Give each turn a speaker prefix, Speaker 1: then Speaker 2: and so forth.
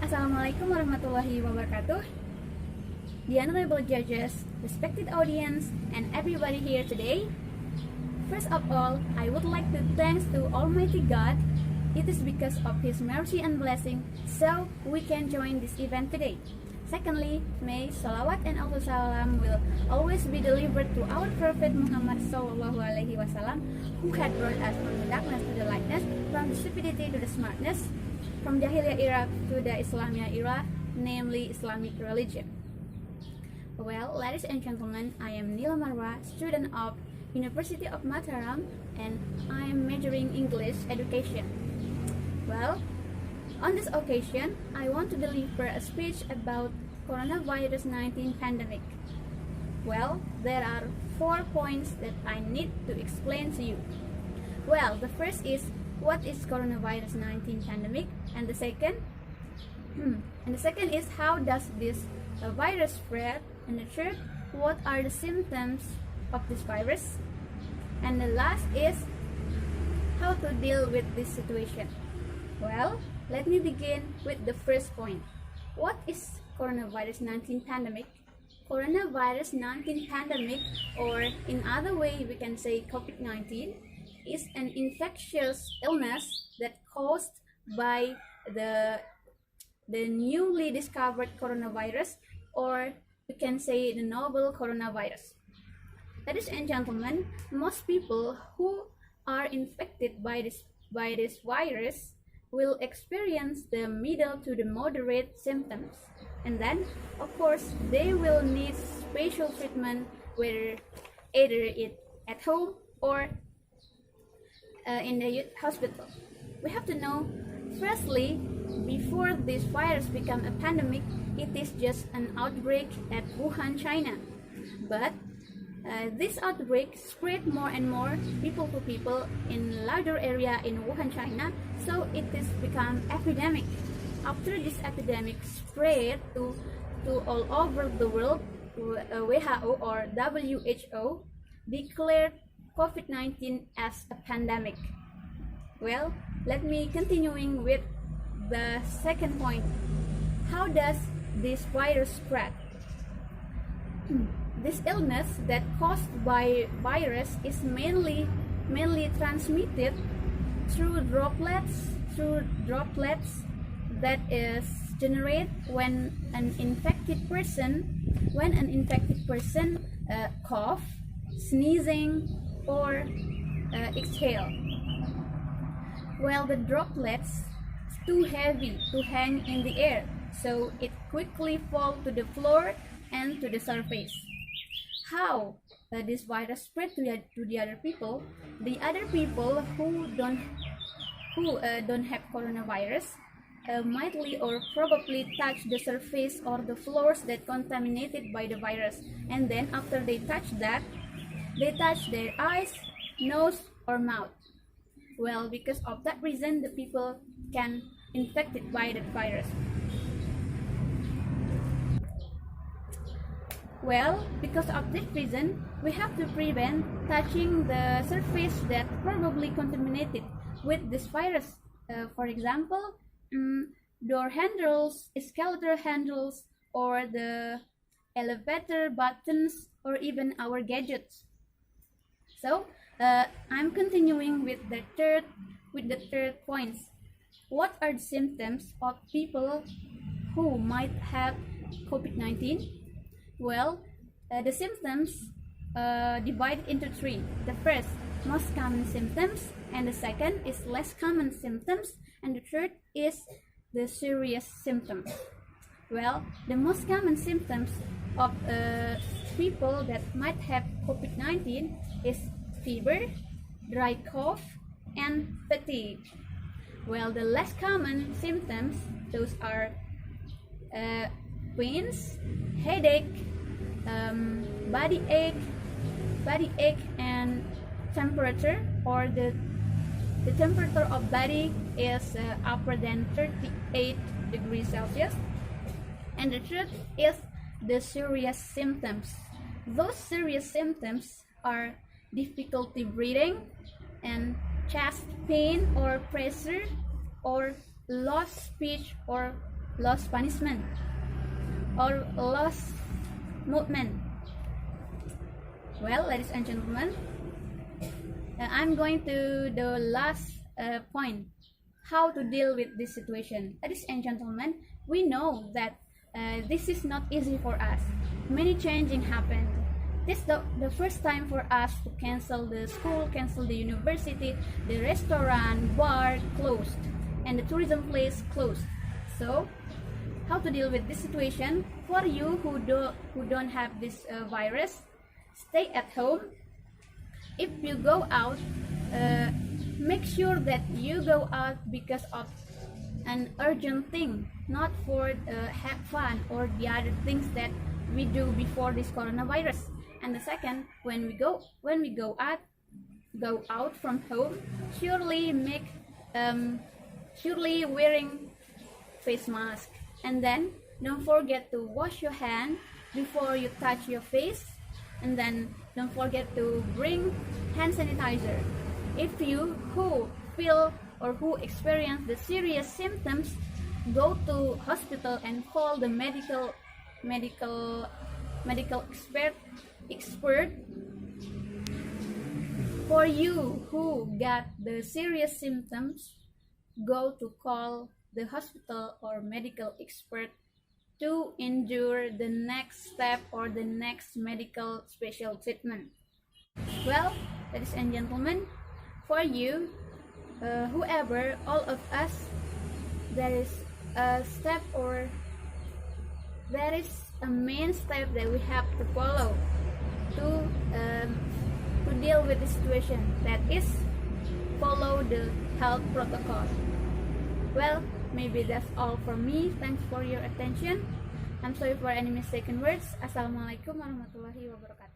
Speaker 1: Assalamualaikum warahmatullahi wabarakatuh. The honorable judges, respected audience, and everybody here today. First of all, I would like to thank to Almighty God. It is because of His mercy and blessing, so we can join this event today. Secondly, may salawat and salam will always be delivered to our Prophet Muhammad SAW, who had brought us from the darkness to the lightness, from the stupidity to the smartness, from Jahiliyah era to the Islamia era, namely Islamic religion. Well, ladies and gentlemen, I am Nila Marwa, student of University of Mataram, and I am majoring English education. Well, on this occasion, I want to deliver a speech about coronavirus 19 pandemic. Well, there are 4 points that I need to explain to you. Well, the first is what is coronavirus 19 pandemic, and the second is how does this virus spread, and the third, what are the symptoms of this virus, and the last is how to deal with this situation. Well, let me begin with the first point. What is coronavirus 19 pandemic? Coronavirus 19 pandemic, or in other way we can say COVID-19, is an infectious illness that caused by the newly discovered coronavirus, or we can say the novel coronavirus. Ladies and gentlemen, most people who are infected by this virus will experience the middle to the moderate symptoms, and then of course they will need special treatment, whether either it at home or in the hospital. We have to know, firstly, before this virus become a pandemic, it is just an outbreak at Wuhan, China. But this outbreak spread more and more people to people in larger area in Wuhan, China, so it is become epidemic. After this epidemic spread to all over the world, WHO or WHO declared COVID-19 as a pandemic. Well, let me continuing with the second point. How does this virus spread? This illness that caused by virus is mainly transmitted through droplets that is generated when an infected person cough, sneezing, or exhale. Well, the droplets too heavy to hang in the air, so it quickly falls to the floor and to the surface. How this virus spread to the other people? The other people who don't have coronavirus mightly or probably touch the surface or the floors that contaminated by the virus, and then after they touch that, they touch their eyes, nose, or mouth. Well, because of that reason, the people can infected by that virus. Well, because of this reason, we have to prevent touching the surface that probably contaminated with this virus. For example, door handles, escalator handles, or the elevator buttons, or even our gadgets. So, I'm continuing with the third points. What are the symptoms of people who might have COVID-19? Well, the symptoms divided into 3. The first, most common symptoms, and the second is less common symptoms, and the third is the serious symptoms. Well, the most common symptoms of people that might have COVID-19 is fever, dry cough, and fatigue. Well, the less common symptoms, those are pains, headache, body ache, and temperature, or the temperature of body is upper than 38 degrees Celsius. And the third is the serious symptoms. Those serious symptoms are difficulty breathing, and chest pain or pressure, or lost speech or lost punishment, or lost movement. Well, ladies and gentlemen, I'm going to the last point, how to deal with this situation. Ladies and gentlemen, we know that this is not easy for us. Many changing happened. This is the first time for us to cancel the school, cancel the university, the restaurant, bar closed, and the tourism place closed. So, how to deal with this situation? For you who don't have this virus, stay at home. If you go out, make sure that you go out because of an urgent thing, not for have fun or the other things that we do before this coronavirus. And the second, when we go out from home, surely wearing face mask, and then don't forget to wash your hand before you touch your face, and then don't forget to bring hand sanitizer. If you who feel or who experience the serious symptoms, go to hospital and call the medical expert. For you who got the serious symptoms, go to call the hospital or medical expert to endure the next step or the next medical special treatment. Well, ladies and gentlemen, for you, whoever, all of us, there is a step or there is a main step that we have to follow to deal with the situation, that is follow the health protocol. Well, maybe that's all from me. Thanks for your attention. I'm sorry for any mistaken words. Assalamualaikum warahmatullahi wabarakatuh.